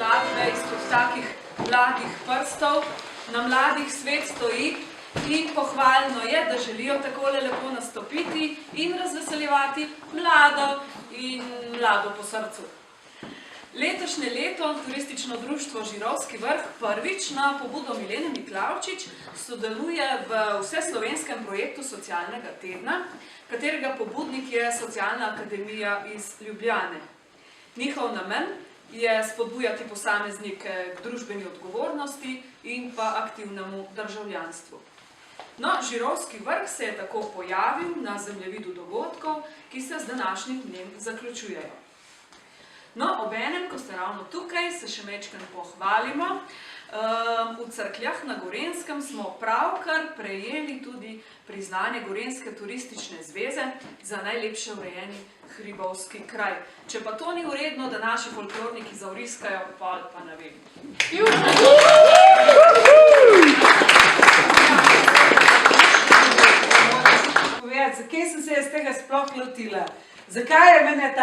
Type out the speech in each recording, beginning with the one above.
skladbe izpod takih mladih prstov, na mladih svet stoji in pohvalno je, da želijo takole lepo nastopiti in razveseljevati mlado po srcu. Letošnje leto Turistično društvo Žirovski vrh prvič na pobudo Milene Miklavčič sodeluje v vseslovenskem projektu Socialnega tedna, katerega pobudnik je Socialna akademija iz Ljubljane. Njihov namen je spodbujati posameznike k družbeni odgovornosti in pa aktivnemu državljanstvu. No, Žirovski vrh se je tako pojavil na zemljevidu dogodkov, ki se z današnjim dnem zaključujejo. No, obenem, ko ste ravno tukaj, se še mečkaj pohvalimo. V Cerkljah na Gorenjskem smo pravkar prejeli tudi priznanje Gorenjske turistične zveze za najlepše urejeni hribovski kraj. Če pa to ni vredno, da naši folklorniki zavriskajo, pa ne vem. Zakaj sem se jaz tega sploh lotila? Zakaj je mene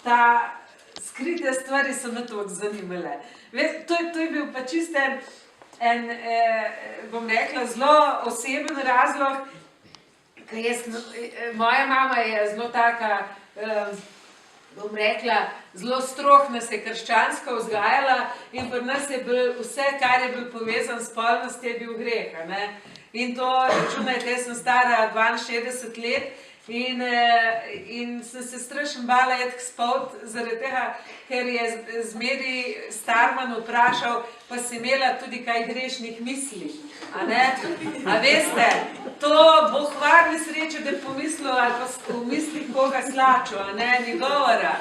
ta skrite stvari so me toliko zanimale? To je bil pa čist en, bom rekla, zelo oseben razlog, ker moja mama je zelo taka, bom rekla, zelo strog nas je krščansko vzgajala in pri nas je bil vse, kar je bil povezan s spolnostjo, je bil greh. In to, računajte, sem stara 62 let, in sem se strašno bala iti k spod, zaradi tega, ker je zmeri Starman vprašal, pa si imela tudi kaj grešnih misli. A veste, to bo hvar nesreče, da je pomislil ali pa v mislih koga slačil, ni govora.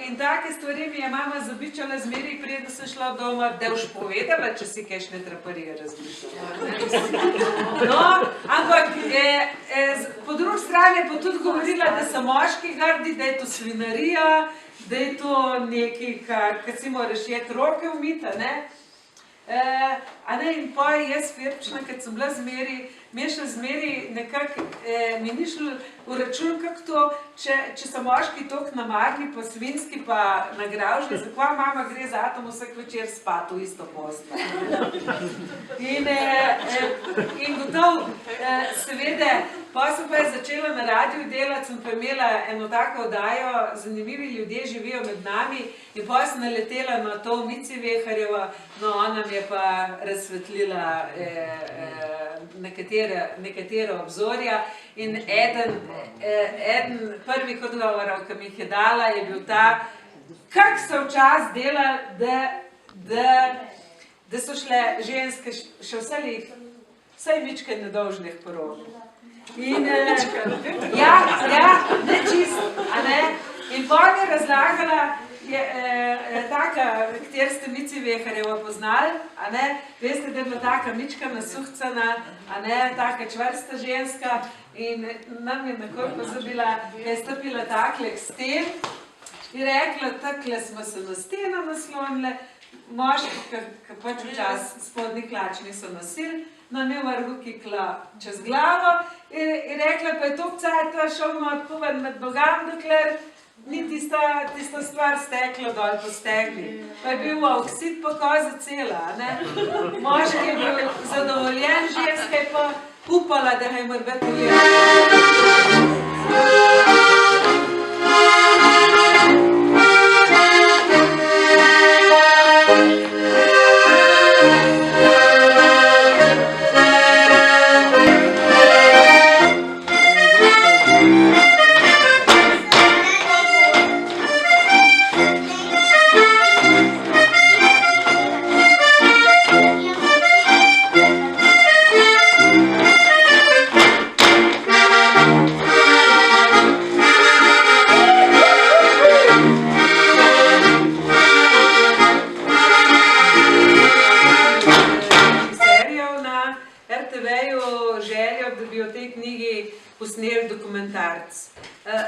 In take stvari mi je mama zabičala zmeri, preden sem šla doma, da boš povedala, če si kakšne traparije razmišljala. No, ampak po drugi strani je pa tudi govorila, da so moški grdi, da je to svinarija, da je to nekaj, kar si moraš jeti roke umiti, in pa jaz firčna, kad sem bila zmeri, mi je še zmeri nekako, mi ni šlo v račun, kako to, če so moški toliko namarni, pa svinski, pa nagravžni, zakaj mama gre za atom vsak večer spat v isto posteljo. In gotov, seveda, pa sem pa začela na radiju delati, sem pa imela eno tako oddajo, zanimivi ljudje živijo med nami, in pa sem naletela na to Mici Veharjeva, no ona mi je pa razsvetlila nekatera obzorja in eden prvih odgovorov, ki mi jih je dala, je bil ta, kak se včasih dela, da so šle ženske še vsaj mičkaj nedolžnih porod. Ja, ne čisto, in pa mi je razlagala, taka, kjer ste Mici Veharjeva poznali, veste, da je bila taka mička nasuhcana, taka čvrsta ženska in nam je nakoj pozabila, da je stopila takle k sten in rekla, takle smo se na steno naslonile, moški, ki pač včasih spodnji hlač niso nosili, nam je vrhu kikla čez glavo in rekla, pa je to cajta šel odpoven med bogam, dokler ni tista stvar stekla dol po stegni. Pa je bil oksid po koza cela, Moški je bil zadovoljen, ženska je pa upala, da ga je morbeti ujela.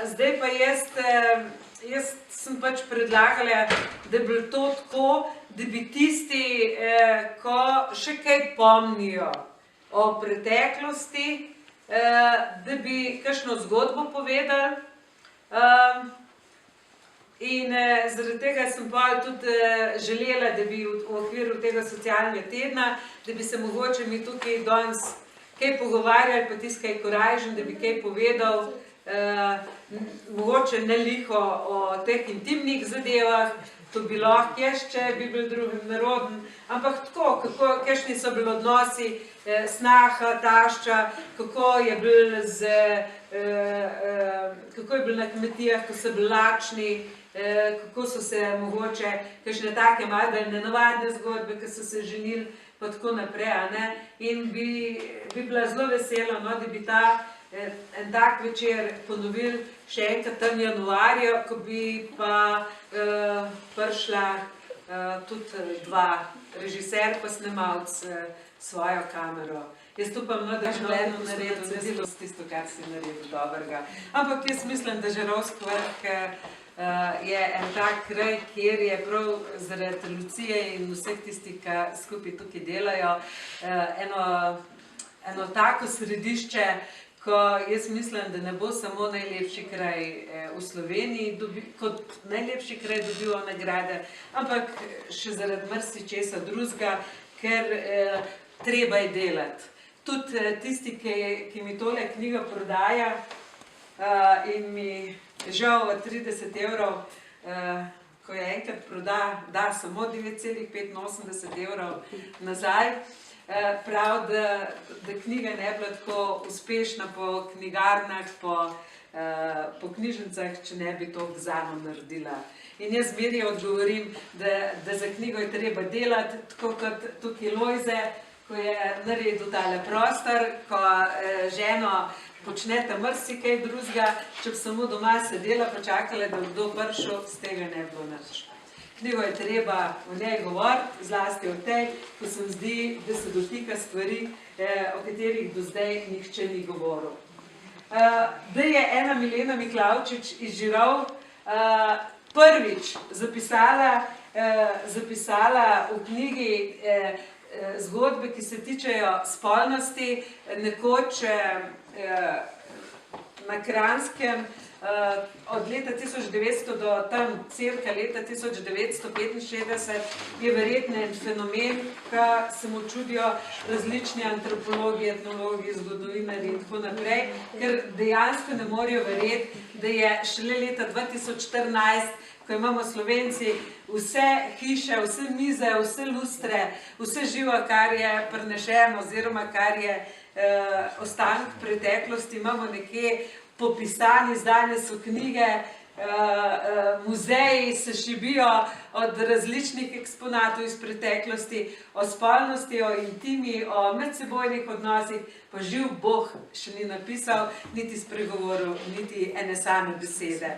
Zdaj pa jaz sem pač predlagala, da bi to tako, da bi tisti, ko še kaj pomnijo o preteklosti, da bi kakšno zgodbo povedali, In zaradi tega sem pa tudi želela, da bi v okviru tega socialnega tedna, da bi se mogoče mi tukaj danes kaj pogovarjali, pa tisti kaj korajžen, da bi kaj povedal, mogoče ne liho o teh intimnih zadevah, to bi lahko jaz, če bi bil drugim naroden, ampak tako, kakšni so bili odnosi snaha, tašča, kako je bil na kmetijah, ko so bili lačni, kako so se mogoče kakšne take malo nenavadne zgodbe, ki so se ženili, pa tako naprej, a ne? In bi bila zelo vesela, no, da bi en tak večer ponovili še enkrat tam januarja, ko bi pa prišla tudi dva, režiser pa snemalc svojo kamero. Jaz upam, no, da življenju naredil, ne zelo tisto, kar si naredil dobrega. Ampak jaz mislim, da Žirovski vrh je en tak kraj, kjer je prav zaradi Lucije in vseh tistih, ki skupaj tukaj delajo, eno tako središče, ko jaz mislim, da ne bo samo najlepši kraj v Sloveniji, kot najlepši kraj dobiva nagrade, ampak še zaradi marsičesa drugega, ker treba je delati. Tudi tisti, ki mi tole knjigo prodaja in mi žal od 30 evrov, ko je enkrat proda, da samo 9,85 evrov nazaj, prav, da knjiga ne bila tako uspešna po knjigarnah, po knjižnicah, če ne bi to zame naredila. In jaz zmeraj odgovorim, da za knjigo je treba delati, tako kot tukaj Lojze, ko je naredil tale prostor, ko ženo počnete marsikaj drugega, če bi samo doma sedela pa čakala, da bi kdo prišel, z tega ne bilo nič. Knjigo je treba o njej govoriti, zlasti o tej, ko se mi zdi, da se dotika stvari, o katerih do zdaj nihče ni govoril. Da je ena Milena Miklavčič iz Žirov prvič zapisala v knjigi zgodbe, ki se tičejo spolnosti, nekoč na Kranjskem, od leta 1900 do tam cirka leta 1965 je verjetno en fenomen, ki se mu čudijo različni antropologi, etnologi, zgodovinarji in tako naprej, ker dejansko ne morejo verjeti, da je šele leta 2014, ko imamo Slovenci vse hiše, vse mize, vse lustre, vse živo, kar je prinešeno oziroma kar je ostanek preteklosti, imamo nekje popisani, izdane so knjige, muzeji se šibijo od različnih eksponatov iz preteklosti, o spolnosti, o intimi, o medsebojnih odnosih, pa živ Bog še ni napisal, niti spregovoril, niti ene same besede.